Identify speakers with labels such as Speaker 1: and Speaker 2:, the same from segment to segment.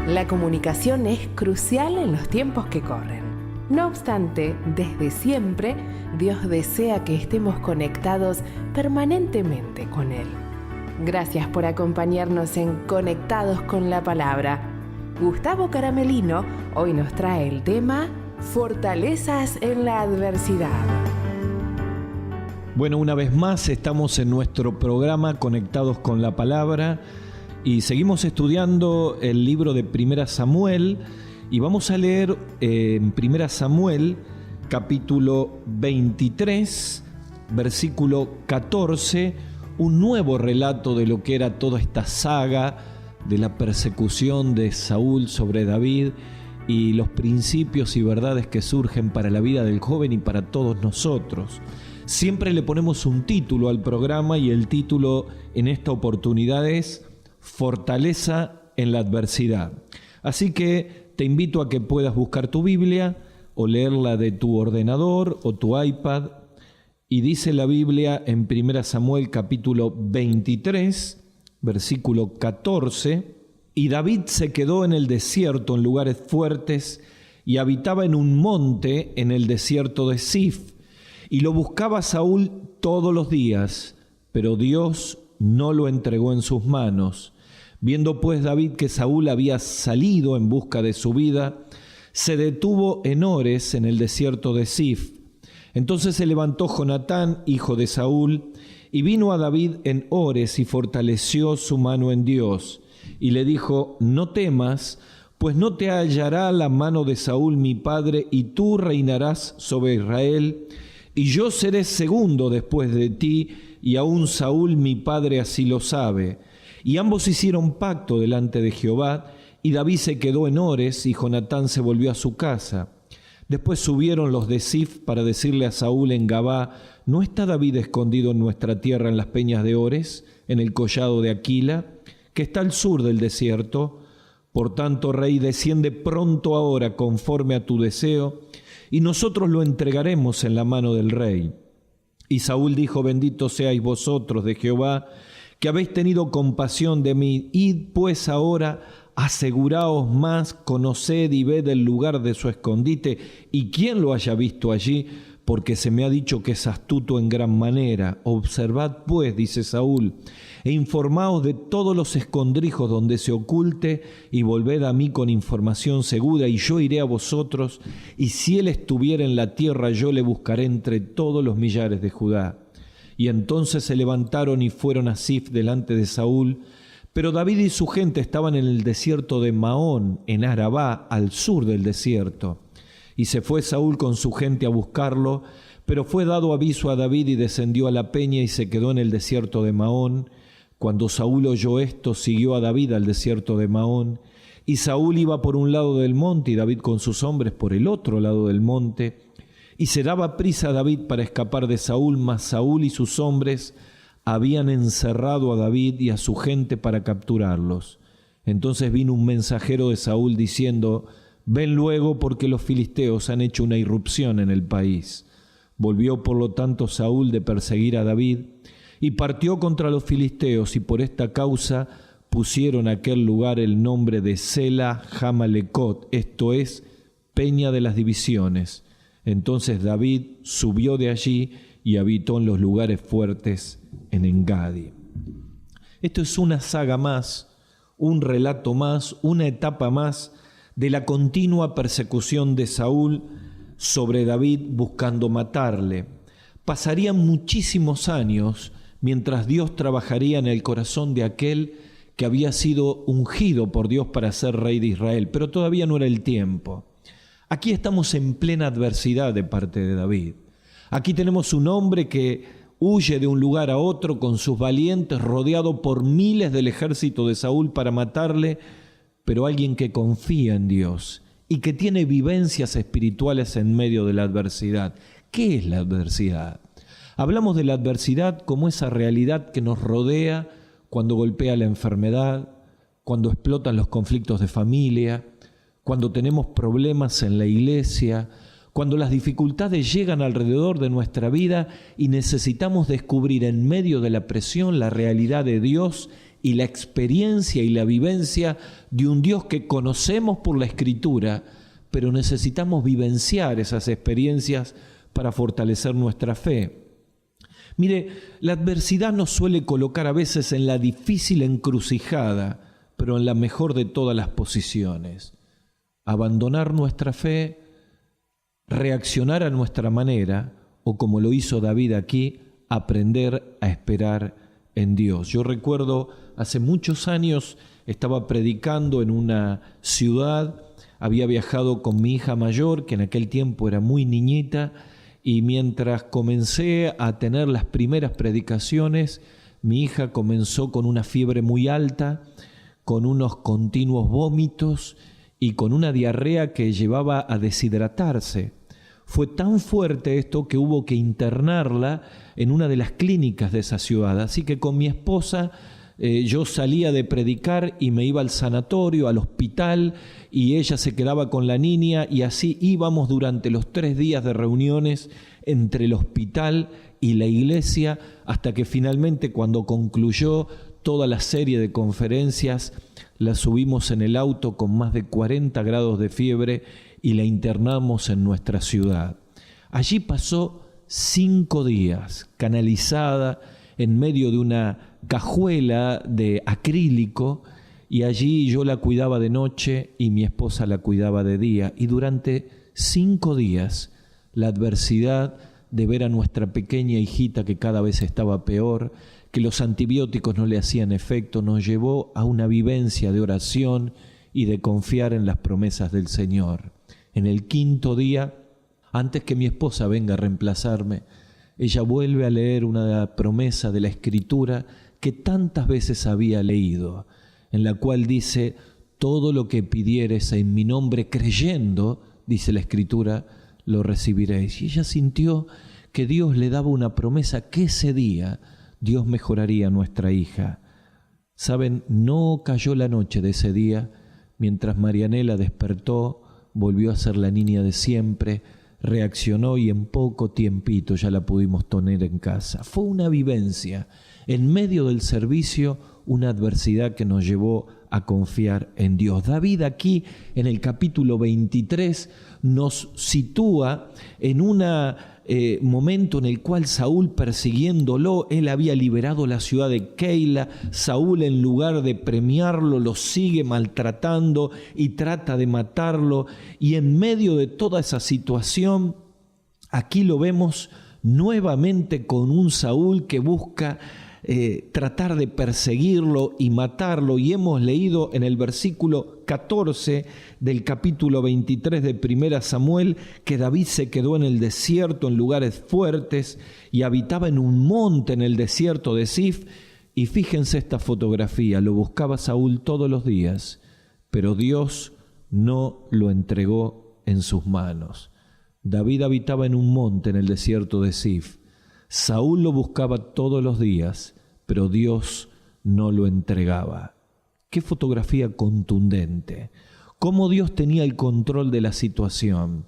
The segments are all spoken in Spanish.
Speaker 1: La comunicación es crucial en los tiempos que corren. No obstante, desde siempre, Dios desea que estemos conectados permanentemente con Él. Gracias por acompañarnos en Conectados con la Palabra. Gustavo Caramelino hoy nos trae el tema Fortalezas en la Adversidad.
Speaker 2: Bueno, una vez más estamos en nuestro programa Conectados con la Palabra y seguimos estudiando el libro de 1 Samuel y vamos a leer en 1 Samuel capítulo 23, versículo 14, un nuevo relato de lo que era toda esta saga de la persecución de Saúl sobre David y los principios y verdades que surgen para la vida del joven y para todos nosotros. Siempre le ponemos un título al programa y el título en esta oportunidad es Fortaleza en la Adversidad. Así que te invito a que puedas buscar tu Biblia o leerla de tu ordenador o tu iPad. Y dice la Biblia en 1 Samuel capítulo 23, versículo 14, y David se quedó en el desierto en lugares fuertes y habitaba en un monte en el desierto de Zif. Y lo buscaba Saúl todos los días, pero Dios no lo entregó en sus manos. Viendo pues David que Saúl había salido en busca de su vida, se detuvo en Ores, en el desierto de Zif. Entonces se levantó Jonatán, hijo de Saúl, y vino a David en Ores y fortaleció su mano en Dios. Y le dijo: no temas, pues no te hallará la mano de Saúl mi padre, y tú reinarás sobre Israel, y yo seré segundo después de ti, y aún Saúl mi padre así lo sabe. Y ambos hicieron pacto delante de Jehová, y David se quedó en Ores, y Jonatán se volvió a su casa. Después subieron los de Zif para decirle a Saúl en Gabá: ¿no está David escondido en nuestra tierra en las peñas de Ores, en el collado de Aquila, que está al sur del desierto? Por tanto, rey, desciende pronto ahora conforme a tu deseo, y nosotros lo entregaremos en la mano del rey. Y Saúl dijo: bendito seáis vosotros de Jehová, que habéis tenido compasión de mí. Id pues ahora, aseguraos más, conoced y ved el lugar de su escondite, y quién lo haya visto allí, porque se me ha dicho que es astuto en gran manera. Observad pues, dice Saúl, e informaos de todos los escondrijos donde se oculte, y volved a mí con información segura, y yo iré a vosotros, y si él estuviera en la tierra, yo le buscaré entre todos los millares de Judá. Y entonces se levantaron y fueron a Zif delante de Saúl, pero David y su gente estaban en el desierto de Maón, en Arabá, al sur del desierto. Y se fue Saúl con su gente a buscarlo, pero fue dado aviso a David y descendió a la peña y se quedó en el desierto de Maón. Cuando Saúl oyó esto, siguió a David al desierto de Maón. Y Saúl iba por un lado del monte y David con sus hombres por el otro lado del monte. Y se daba prisa a David para escapar de Saúl, mas Saúl y sus hombres habían encerrado a David y a su gente para capturarlos. Entonces vino un mensajero de Saúl diciendo: ven luego, porque los filisteos han hecho una irrupción en el país. Volvió por lo tanto Saúl de perseguir a David y partió contra los filisteos, y por esta causa pusieron a aquel lugar el nombre de Sela Jamalecot, esto es, Peña de las Divisiones. Entonces David subió de allí y habitó en los lugares fuertes en Engadi. Esto es una saga más, un relato más, una etapa más de la continua persecución de Saúl sobre David buscando matarle. Pasarían muchísimos años mientras Dios trabajaría en el corazón de aquel que había sido ungido por Dios para ser rey de Israel, pero todavía no era el tiempo. Aquí estamos en plena adversidad de parte de David. Aquí tenemos un hombre que huye de un lugar a otro con sus valientes, rodeado por miles del ejército de Saúl para matarle, pero alguien que confía en Dios y que tiene vivencias espirituales en medio de la adversidad. ¿Qué es la adversidad? Hablamos de la adversidad como esa realidad que nos rodea cuando golpea la enfermedad, cuando explotan los conflictos de familia, cuando tenemos problemas en la iglesia, cuando las dificultades llegan alrededor de nuestra vida y necesitamos descubrir en medio de la presión la realidad de Dios y la experiencia y la vivencia de un Dios que conocemos por la Escritura, pero necesitamos vivenciar esas experiencias para fortalecer nuestra fe. Mire, la adversidad nos suele colocar a veces en la difícil encrucijada, pero en la mejor de todas las posiciones. Abandonar nuestra fe, reaccionar a nuestra manera, o como lo hizo David aquí, aprender a esperar en Dios. Yo recuerdo hace muchos años estaba predicando en una ciudad, había viajado con mi hija mayor, que en aquel tiempo era muy niñita, y mientras comencé a tener las primeras predicaciones, mi hija comenzó con una fiebre muy alta, con unos continuos vómitos y con una diarrea que llevaba a deshidratarse. Fue tan fuerte esto que hubo que internarla en una de las clínicas de esa ciudad. Así que con mi esposa yo salía de predicar y me iba al sanatorio, al hospital, y ella se quedaba con la niña, y así íbamos durante los 3 días de reuniones entre el hospital y la iglesia, hasta que finalmente, cuando concluyó toda la serie de conferencias, la subimos en el auto con más de 40 grados de fiebre y la internamos en nuestra ciudad. Allí pasó 5 días, canalizada en medio de una cajuela de acrílico, y allí yo la cuidaba de noche y mi esposa la cuidaba de día. Y durante 5 días, la adversidad de ver a nuestra pequeña hijita que cada vez estaba peor, que los antibióticos no le hacían efecto, nos llevó a una vivencia de oración y de confiar en las promesas del Señor. En el 5.º día, antes que mi esposa venga a reemplazarme, ella vuelve a leer una promesa de la Escritura que tantas veces había leído, en la cual dice: todo lo que pidieres en mi nombre creyendo, dice la Escritura, lo recibiréis. Y ella sintió que Dios le daba una promesa, que ese día Dios mejoraría a nuestra hija. Saben, no cayó la noche de ese día. Mientras Marianela despertó, volvió a ser la niña de siempre, reaccionó y en poco tiempito ya la pudimos tener en casa. Fue una vivencia, en medio del servicio, una adversidad que nos llevó a confiar en Dios. David aquí en el capítulo 23 nos sitúa en un momento en el cual Saúl, persiguiéndolo, él había liberado la ciudad de Keila. Saúl, en lugar de premiarlo, lo sigue maltratando y trata de matarlo, y en medio de toda esa situación, aquí lo vemos nuevamente con un Saúl que busca tratar de perseguirlo y matarlo, y hemos leído en el versículo 14 del capítulo 23 de Primera Samuel que David se quedó en el desierto, en lugares fuertes, y habitaba en un monte en el desierto de Zif. Y fíjense esta fotografía: lo buscaba Saúl todos los días, pero Dios no lo entregó en sus manos. David habitaba en un monte en el desierto de Zif. Saúl lo buscaba todos los días, pero Dios no lo entregaba. Qué fotografía contundente. Cómo Dios tenía el control de la situación.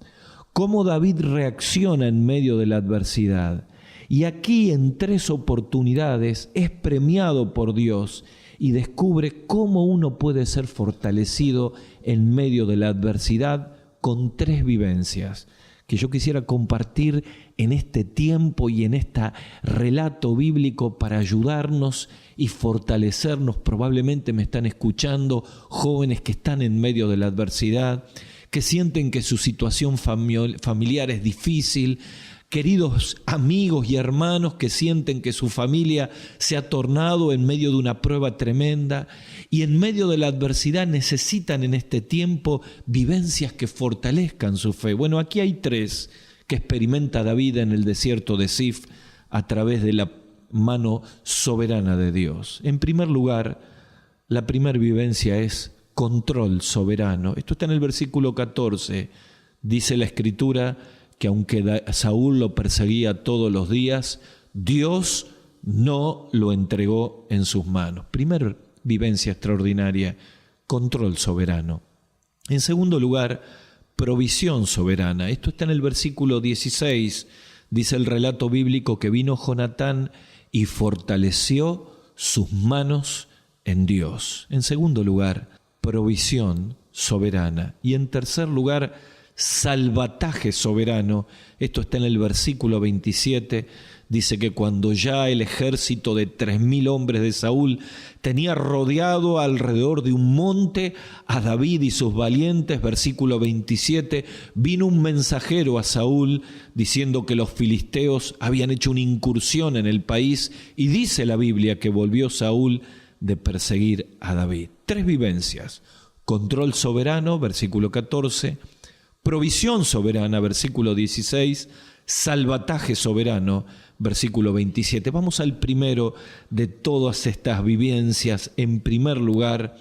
Speaker 2: Cómo David reacciona en medio de la adversidad. Y aquí, en 3 oportunidades, es premiado por Dios y descubre cómo uno puede ser fortalecido en medio de la adversidad con 3 vivencias que yo quisiera compartir en este tiempo y en este relato bíblico para ayudarnos y fortalecernos. Probablemente me están escuchando jóvenes que están en medio de la adversidad, que sienten que su situación familiar es difícil, queridos amigos y hermanos que sienten que su familia se ha tornado en medio de una prueba tremenda, y en medio de la adversidad necesitan en este tiempo vivencias que fortalezcan su fe. Bueno, aquí hay 3 que experimenta David en el desierto de Zif a través de la mano soberana de Dios. En primer lugar, la primera vivencia es control soberano. Esto está en el versículo 14. Dice la Escritura que aunque Saúl lo perseguía todos los días, Dios no lo entregó en sus manos. Primera vivencia extraordinaria, control soberano. En segundo lugar, provisión soberana. Esto está en el versículo 16. Dice el relato bíblico que vino Jonatán y fortaleció sus manos en Dios. En segundo lugar, provisión soberana. Y en tercer lugar, salvataje soberano. Esto está en el versículo 27. Dice que cuando ya el ejército de 3.000 hombres de Saúl tenía rodeado alrededor de un monte a David y sus valientes, versículo 27, vino un mensajero a Saúl diciendo que los filisteos habían hecho una incursión en el país, y dice la Biblia que volvió Saúl de perseguir a David. 3 vivencias: control soberano, versículo 14, provisión soberana, versículo 16, salvataje soberano, versículo 27. Vamos al primero de todas estas vivencias. En primer lugar,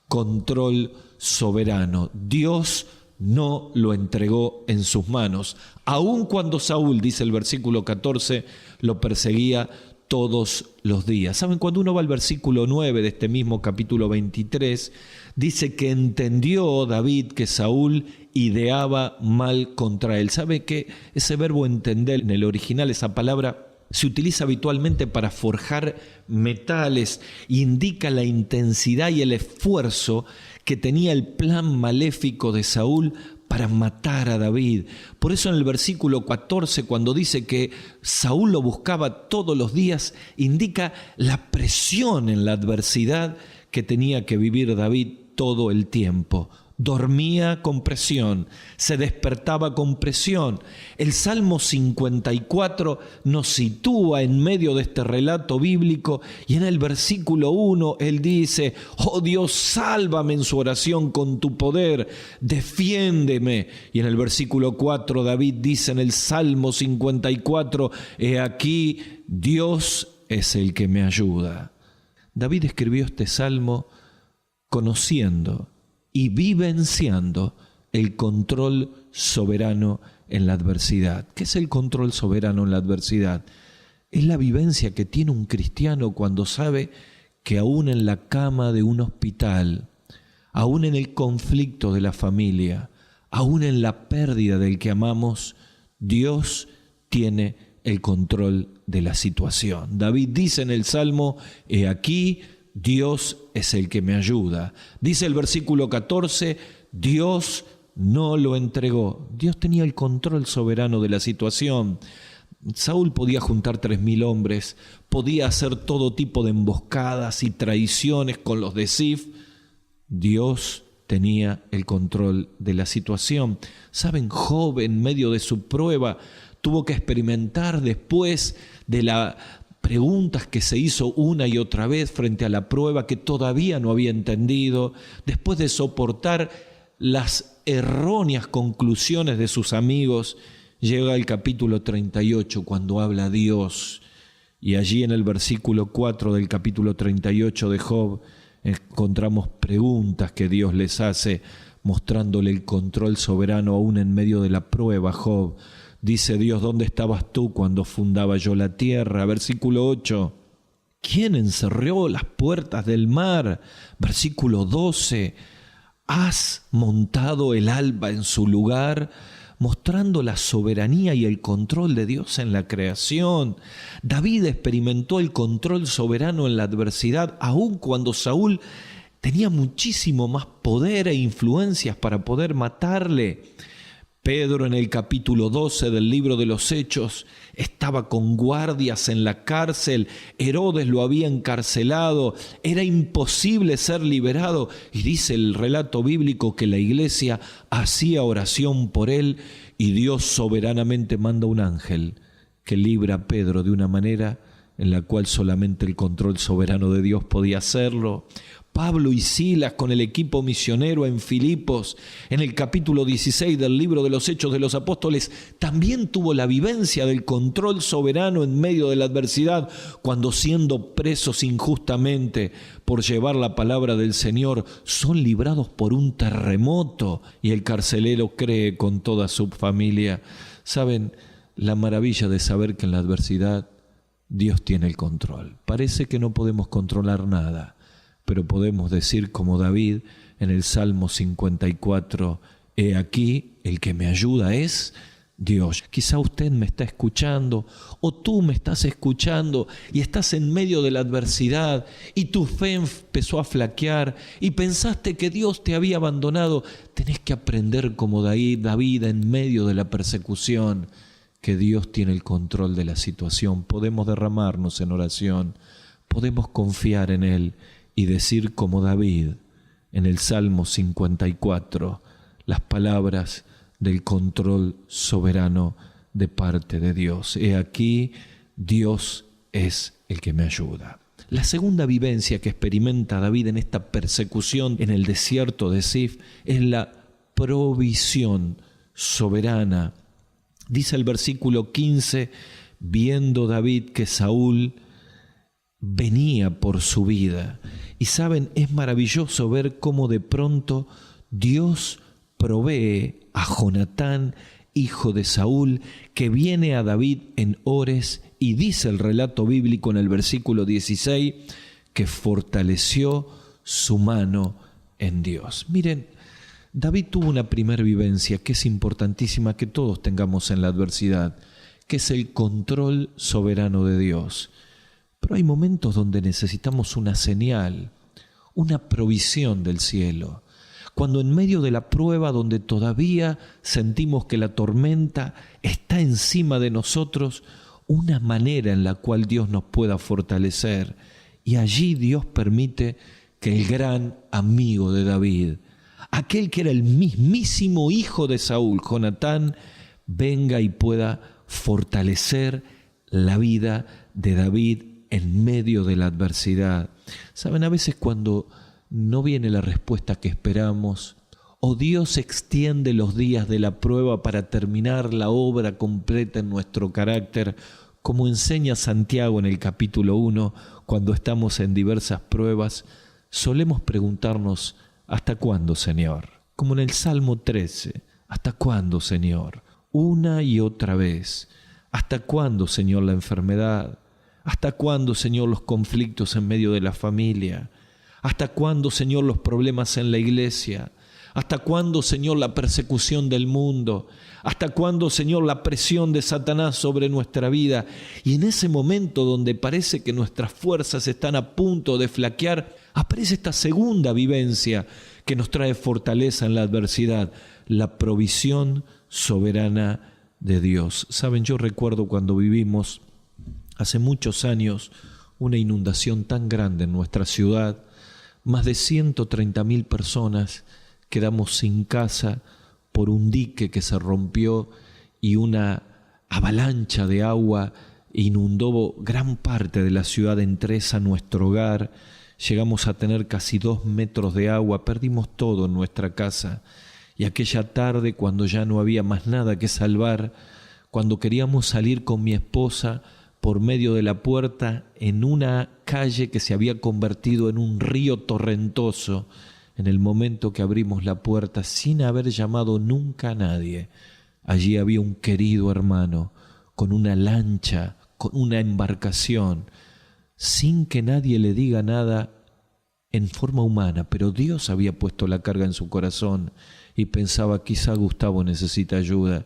Speaker 2: control soberano. Dios no lo entregó en sus manos, aun cuando Saúl, dice el versículo 14, lo perseguía todos los días. ¿Saben? Cuando uno va al versículo 9 de este mismo capítulo 23, dice que entendió David que Saúl ideaba mal contra él. ¿Sabe que ese verbo entender en el original, esa palabra, se utiliza habitualmente para forjar metales? Indica la intensidad y el esfuerzo que tenía el plan maléfico de Saúl para matar a David. Por eso en el versículo 14, cuando dice que Saúl lo buscaba todos los días, indica la presión en la adversidad que tenía que vivir David todo el tiempo. Dormía con presión, se despertaba con presión. El Salmo 54 nos sitúa en medio de este relato bíblico, y en el versículo 1 él dice: oh Dios, sálvame en su oración con tu poder, defiéndeme. Y en el versículo 4 David dice en el Salmo 54: he aquí, Dios es el que me ayuda. David escribió este salmo conociendo y vivenciando el control soberano en la adversidad. ¿Qué es el control soberano en la adversidad? Es la vivencia que tiene un cristiano cuando sabe que aún en la cama de un hospital, aún en el conflicto de la familia, aún en la pérdida del que amamos, Dios tiene el control de la situación. David dice en el Salmo: he aquí, Dios es el que me ayuda. Dice el versículo 14, Dios no lo entregó. Dios tenía el control soberano de la situación. Saúl podía juntar 3.000 hombres, podía hacer todo tipo de emboscadas y traiciones con los de Zif. Dios tenía el control de la situación. ¿Saben? Job, en medio de su prueba, tuvo que experimentar, después de las preguntas que se hizo una y otra vez frente a la prueba que todavía no había entendido, después de soportar las erróneas conclusiones de sus amigos, llega el capítulo 38 cuando habla Dios, y allí en el versículo 4 del capítulo 38 de Job encontramos preguntas que Dios les hace, mostrándole el control soberano aún en medio de la prueba. Job dice: Dios, ¿dónde estabas tú cuando fundaba yo la tierra? Versículo 8, ¿quién encerró las puertas del mar? Versículo 12, ¿has montado el alba en su lugar? Mostrando la soberanía y el control de Dios en la creación. David experimentó el control soberano en la adversidad, aun cuando Saúl tenía muchísimo más poder e influencias para poder matarle. Pedro, en el capítulo 12 del libro de los Hechos, estaba con guardias en la cárcel. Herodes lo había encarcelado. Era imposible ser liberado. Y dice el relato bíblico que la iglesia hacía oración por él, y Dios soberanamente manda un ángel que libra a Pedro de una manera en la cual solamente el control soberano de Dios podía hacerlo. Pablo y Silas con el equipo misionero en Filipos, en el capítulo 16 del libro de los Hechos de los Apóstoles, también tuvo la vivencia del control soberano en medio de la adversidad, cuando siendo presos injustamente por llevar la palabra del Señor, son librados por un terremoto y el carcelero cree con toda su familia. ¿Saben? La maravilla de saber que en la adversidad Dios tiene el control. Parece que no podemos controlar nada, pero podemos decir como David en el Salmo 54, he aquí, el que me ayuda es Dios. Quizá usted me está escuchando o tú me estás escuchando y estás en medio de la adversidad y tu fe empezó a flaquear y pensaste que Dios te había abandonado. Tenés que aprender como David en medio de la persecución que Dios tiene el control de la situación. Podemos derramarnos en oración, podemos confiar en Él y decir como David en el Salmo 54 las palabras del control soberano de parte de Dios. He aquí, Dios es el que me ayuda. La segunda vivencia que experimenta David en esta persecución en el desierto de Zif es la provisión soberana. Dice el versículo 15, viendo David que Saúl venía por su vida. Y saben, es maravilloso ver cómo de pronto Dios provee a Jonatán, hijo de Saúl, que viene a David en Ores, y dice el relato bíblico en el versículo 16, que fortaleció su mano en Dios. Miren, David tuvo una primera vivencia que es importantísima que todos tengamos en la adversidad, que es el control soberano de Dios. Pero hay momentos donde necesitamos una señal, una provisión del cielo. Cuando en medio de la prueba, donde todavía sentimos que la tormenta está encima de nosotros, una manera en la cual Dios nos pueda fortalecer. Y allí Dios permite que el gran amigo de David, aquel que era el mismísimo hijo de Saúl, Jonatán, venga y pueda fortalecer la vida de David en medio de la adversidad. Saben, a veces cuando no viene la respuesta que esperamos, o Dios extiende los días de la prueba para terminar la obra completa en nuestro carácter, como enseña Santiago en el capítulo 1, cuando estamos en diversas pruebas, solemos preguntarnos, ¿hasta cuándo, Señor? Como en el Salmo 13, ¿hasta cuándo, Señor? Una y otra vez. ¿Hasta cuándo, Señor, la enfermedad? ¿Hasta cuándo, Señor, los conflictos en medio de la familia? ¿Hasta cuándo, Señor, los problemas en la iglesia? ¿Hasta cuándo, Señor, la persecución del mundo? ¿Hasta cuándo, Señor, la presión de Satanás sobre nuestra vida? Y en ese momento donde parece que nuestras fuerzas están a punto de flaquear, aparece esta segunda vivencia que nos trae fortaleza en la adversidad, la provisión soberana de Dios. Saben, yo recuerdo cuando vivimos hace muchos años una inundación tan grande en nuestra ciudad. Más de 130.000 personas quedamos sin casa por un dique que se rompió y una avalancha de agua inundó gran parte de la ciudad, entre esa nuestro hogar. Llegamos a tener casi 2 metros de agua, perdimos todo en nuestra casa. Y aquella tarde, cuando ya no había más nada que salvar, cuando queríamos salir con mi esposa por medio de la puerta en una calle que se había convertido en un río torrentoso, en el momento que abrimos la puerta, sin haber llamado nunca a nadie, allí había un querido hermano con una lancha, con una embarcación, sin que nadie le diga nada en forma humana, pero Dios había puesto la carga en su corazón y pensaba, quizá Gustavo necesita ayuda.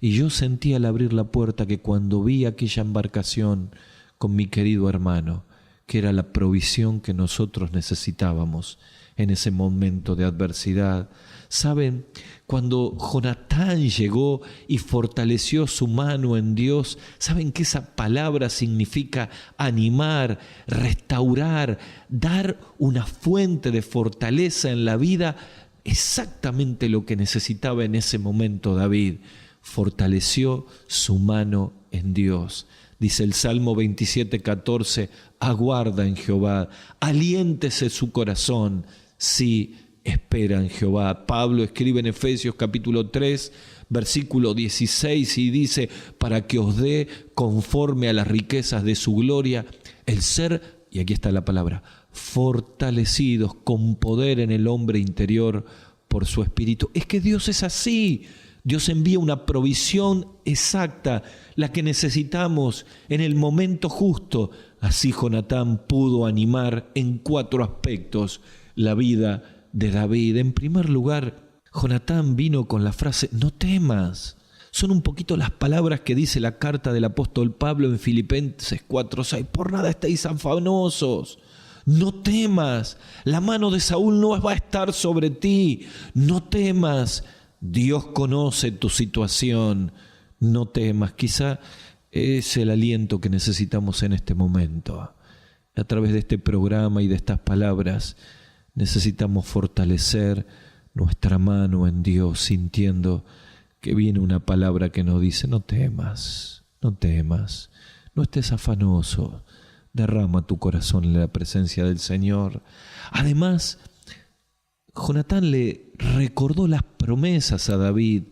Speaker 2: Y yo sentí al abrir la puerta que cuando vi aquella embarcación con mi querido hermano, que era la provisión que nosotros necesitábamos en ese momento de adversidad. ¿Saben? Cuando Jonatán llegó y fortaleció su mano en Dios, ¿saben que esa palabra significa animar, restaurar, dar una fuente de fortaleza en la vida? Exactamente lo que necesitaba en ese momento David. Fortaleció su mano en Dios. Dice el Salmo 27:14, aguarda en Jehová, aliéntese su corazón, sí, espera en Jehová. Pablo escribe en Efesios capítulo 3, versículo 16 y dice, para que os dé conforme a las riquezas de su gloria, el ser, y aquí está la palabra, fortalecidos con poder en el hombre interior por su espíritu. Es que Dios es así. Dios envía una provisión exacta, la que necesitamos en el momento justo. Así Jonatán pudo animar en 4 aspectos la vida de David. En primer lugar, Jonatán vino con la frase, no temas, Son un poquito las palabras que dice la carta del apóstol Pablo en Filipenses 4:6. Por nada estáis afanosos, no temas, la mano de Saúl no va a estar sobre ti, no temas, Dios conoce tu situación, no temas. Quizá es el aliento que necesitamos en este momento. A través de este programa y de estas palabras necesitamos fortalecer nuestra mano en Dios, sintiendo que viene una palabra que nos dice: no temas, no temas, no estés afanoso, derrama tu corazón en la presencia del Señor. Además, Jonatán le recordó las promesas a David.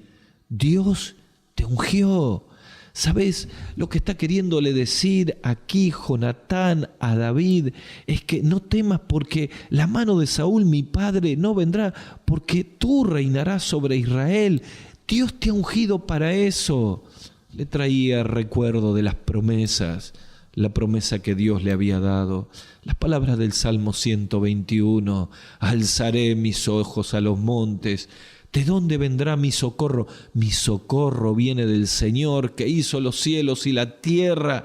Speaker 2: Dios te ungió. ¿Sabes lo que está queriéndole decir aquí Jonatán a David? Es que no temas, porque la mano de Saúl, mi padre, no vendrá, porque tú reinarás sobre Israel. Dios te ha ungido para eso. Le traía recuerdo de las promesas, la promesa que Dios le había dado. Las palabras del Salmo 121, alzaré mis ojos a los montes. ¿De dónde vendrá mi socorro? Mi socorro viene del Señor, que hizo los cielos y la tierra.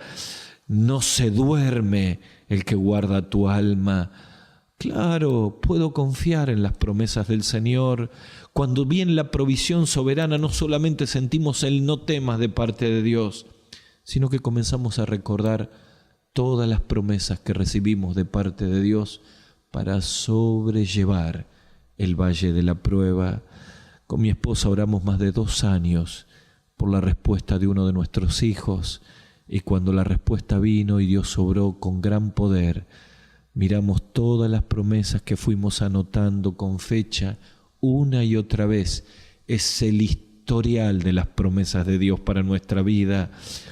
Speaker 2: No se duerme el que guarda tu alma. Claro, puedo confiar en las promesas del Señor. Cuando viene la provisión soberana, no solamente sentimos el no temas de parte de Dios, sino que comenzamos a recordar todas las promesas que recibimos de parte de Dios para sobrellevar el valle de la prueba. Con mi esposa oramos más de 2 años por la respuesta de uno de nuestros hijos, y cuando la respuesta vino y Dios obró con gran poder, miramos todas las promesas que fuimos anotando con fecha una y otra vez. Es el historial de las promesas de Dios para nuestra vida.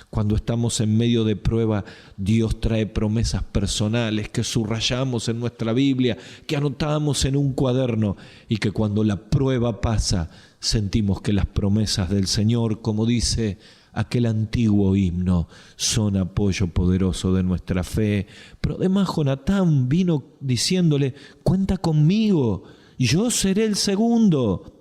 Speaker 2: Cuando estamos en medio de prueba, Dios trae promesas personales que subrayamos en nuestra Biblia, que anotamos en un cuaderno, y que cuando la prueba pasa, sentimos que las promesas del Señor, como dice aquel antiguo himno, son apoyo poderoso de nuestra fe. Pero además Jonatán vino diciéndole: cuenta conmigo, yo seré el segundo.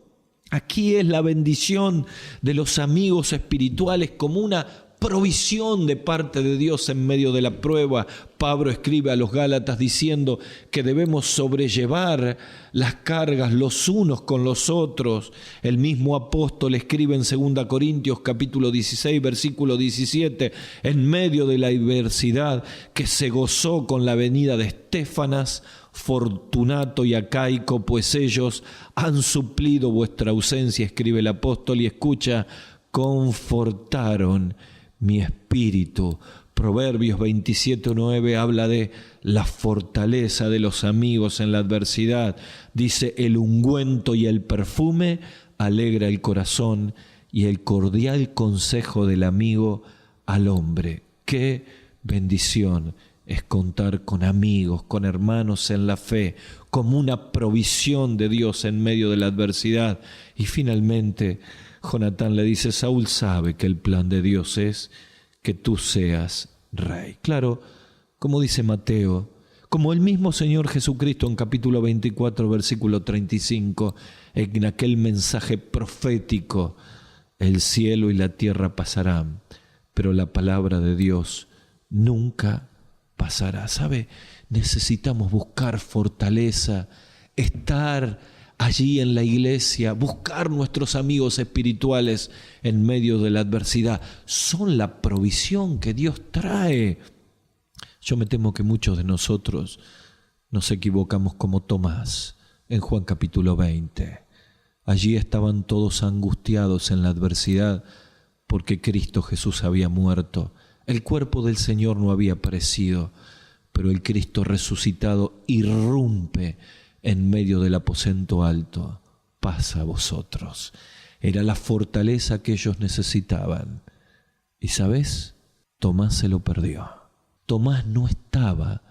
Speaker 2: Aquí es la bendición de los amigos espirituales como una provisión de parte de Dios en medio de la prueba. Pablo escribe a los Gálatas diciendo que debemos sobrellevar las cargas los unos con los otros. El mismo apóstol escribe en 2 Corintios capítulo 16, versículo 17, en medio de la adversidad, que se gozó con la venida de Estéfanas, Fortunato y Acaico, pues ellos han suplido vuestra ausencia, escribe el apóstol, y escucha, confortaron mi espíritu. Proverbios 27:9 habla de la fortaleza de los amigos en la adversidad. Dice: el ungüento y el perfume alegra el corazón, y el cordial consejo del amigo al hombre. ¡Qué bendición es contar con amigos, con hermanos en la fe, como una provisión de Dios en medio de la adversidad! Y finalmente Jonatán le dice: Saúl sabe que el plan de Dios es que tú seas rey. Claro, como dice Mateo, como el mismo Señor Jesucristo en capítulo 24, versículo 35, en aquel mensaje profético: el cielo y la tierra pasarán, pero la palabra de Dios nunca pasará. ¿Sabe? Necesitamos buscar fortaleza, estar allí en la iglesia, buscar nuestros amigos espirituales en medio de la adversidad. Son la provisión que Dios trae. Yo me temo que muchos de nosotros nos equivocamos como Tomás en Juan capítulo 20. Allí estaban todos angustiados en la adversidad porque Cristo Jesús había muerto. El cuerpo del Señor no había aparecido, pero el Cristo resucitado irrumpe en medio del aposento alto. Paz a vosotros. Era la fortaleza que ellos necesitaban. ¿Y sabes? Tomás se lo perdió. Tomás no estaba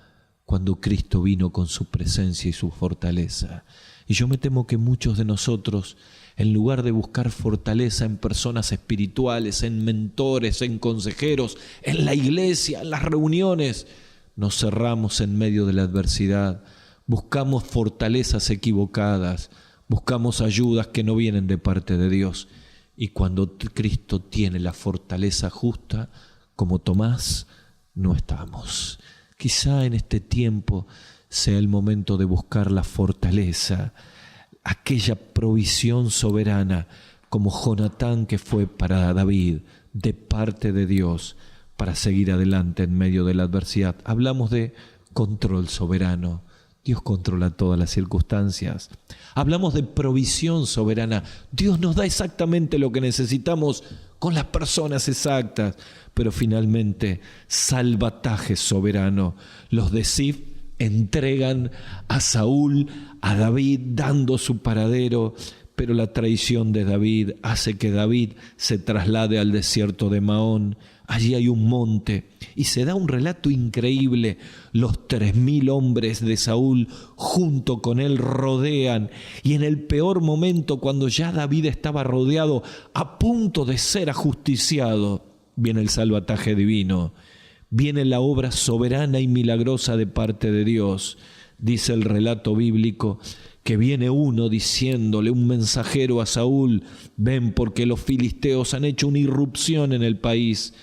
Speaker 2: cuando Cristo vino con su presencia y su fortaleza. Y yo me temo que muchos de nosotros, en lugar de buscar fortaleza en personas espirituales, en mentores, en consejeros, en la iglesia, en las reuniones, nos cerramos en medio de la adversidad. Buscamos fortalezas equivocadas, buscamos ayudas que no vienen de parte de Dios. Y cuando Cristo tiene la fortaleza justa, como Tomás, no estamos. Quizá en este tiempo sea el momento de buscar la fortaleza, aquella provisión soberana, como Jonatán que fue para David, de parte de Dios, para seguir adelante en medio de la adversidad. Hablamos de control soberano. Dios controla todas las circunstancias. Hablamos de provisión soberana. Dios nos da exactamente lo que necesitamos con las personas exactas. Pero finalmente, salvataje soberano. Los de Zif entregan a Saúl, a David, dando su paradero. Pero la traición de David hace que David se traslade al desierto de Maón. Allí hay un monte y se da un relato increíble. Los 3.000 hombres de Saúl junto con él rodean, y en el peor momento, cuando ya David estaba rodeado, a punto de ser ajusticiado, viene el salvataje divino. Viene la obra soberana y milagrosa de parte de Dios. Dice el relato bíblico que viene uno diciéndole, un mensajero a Saúl: ven, porque los filisteos han hecho una irrupción en el país.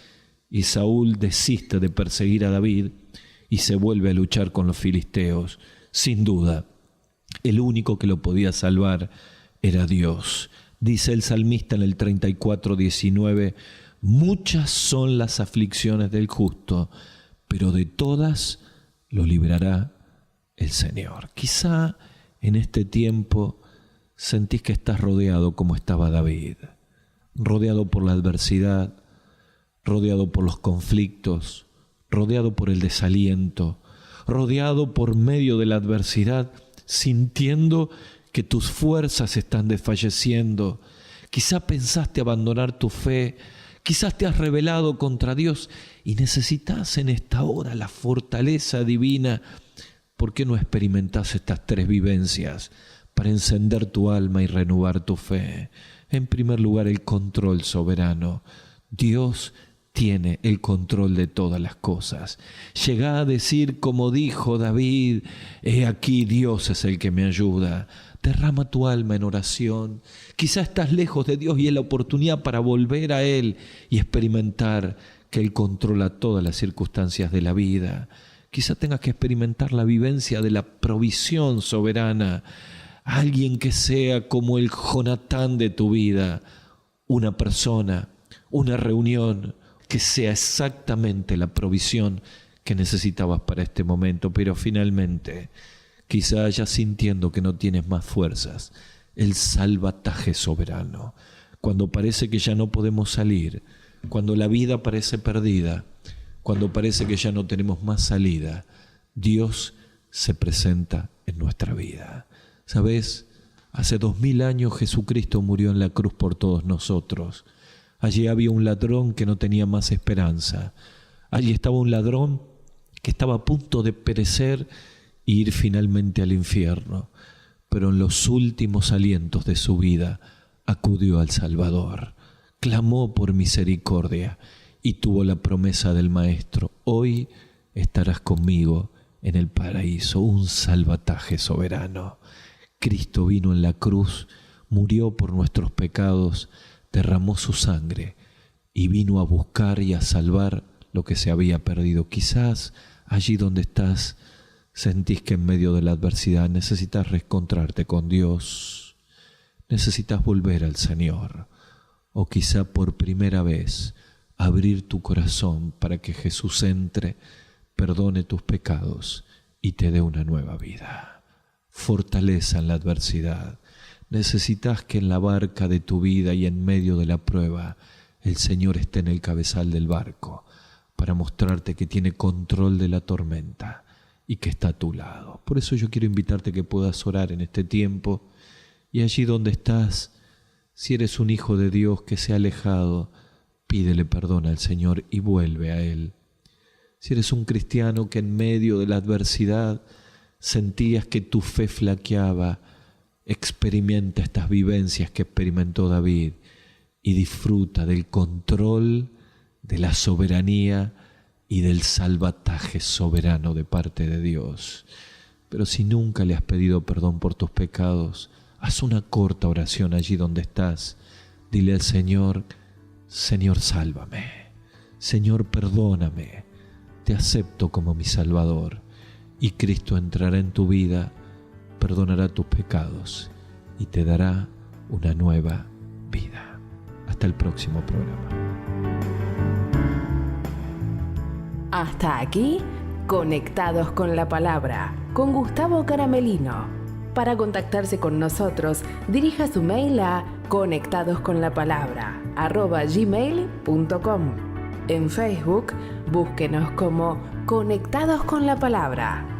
Speaker 2: Y Saúl desiste de perseguir a David y se vuelve a luchar con los filisteos. Sin duda, el único que lo podía salvar era Dios. Dice el salmista en el 34:19, muchas son las aflicciones del justo, pero de todas lo librará el Señor. Quizá en este tiempo sentís que estás rodeado como estaba David, rodeado por la adversidad, rodeado por los conflictos, rodeado por el desaliento, rodeado por medio de la adversidad, sintiendo que tus fuerzas están desfalleciendo. Quizá pensaste abandonar tu fe, quizás te has rebelado contra Dios y necesitas en esta hora la fortaleza divina. ¿Por qué no experimentás estas 3 vivencias para encender tu alma y renovar tu fe? En primer lugar, el control soberano. Dios tiene el control de todas las cosas. Llegá a decir como dijo David: he aquí, Dios es el que me ayuda. Derrama tu alma en oración. Quizá estás lejos de Dios y es la oportunidad para volver a Él y experimentar que Él controla todas las circunstancias de la vida. Quizá tengas que experimentar la vivencia de la provisión soberana. Alguien que sea como el Jonatán de tu vida, una persona, una reunión, que sea exactamente la provisión que necesitabas para este momento. Pero finalmente, quizá hayas sintiendo que no tienes más fuerzas, el salvataje soberano. Cuando parece que ya no podemos salir, cuando la vida parece perdida, cuando parece que ya no tenemos más salida, Dios se presenta en nuestra vida. ¿Sabes? Hace 2000 años Jesucristo murió en la cruz por todos nosotros. Allí había un ladrón que no tenía más esperanza. Allí estaba un ladrón que estaba a punto de perecer e ir finalmente al infierno. Pero en los últimos alientos de su vida acudió al Salvador, clamó por misericordia y tuvo la promesa del Maestro: hoy estarás conmigo en el paraíso. Un salvataje soberano. Cristo vino en la cruz, murió por nuestros pecados, derramó su sangre y vino a buscar y a salvar lo que se había perdido. Quizás allí donde estás sentís que en medio de la adversidad necesitas reencontrarte con Dios, necesitas volver al Señor, o quizá por primera vez abrir tu corazón para que Jesús entre, perdone tus pecados y te dé una nueva vida. Fortaleza en la adversidad. Necesitas que en la barca de tu vida y en medio de la prueba el Señor esté en el cabezal del barco para mostrarte que tiene control de la tormenta y que está a tu lado. Por eso yo quiero invitarte a que puedas orar en este tiempo, y allí donde estás, si eres un hijo de Dios que se ha alejado, pídele perdón al Señor y vuelve a Él. Si eres un cristiano que en medio de la adversidad sentías que tu fe flaqueaba, experimenta estas vivencias que experimentó David y disfruta del control, de la soberanía y del salvataje soberano de parte de Dios. Pero si nunca le has pedido perdón por tus pecados, haz una corta oración allí donde estás. Dile al Señor: Señor, sálvame. Señor, perdóname. Te acepto como mi Salvador. Y Cristo entrará en tu vida, perdonará tus pecados y te dará una nueva vida. Hasta el próximo programa.
Speaker 1: Hasta aquí, Conectados con la Palabra, con Gustavo Caramelino. Para contactarse con nosotros, dirija su mail a conectadosconlapalabra@gmail.com. En Facebook, búsquenos como Conectados con la Palabra.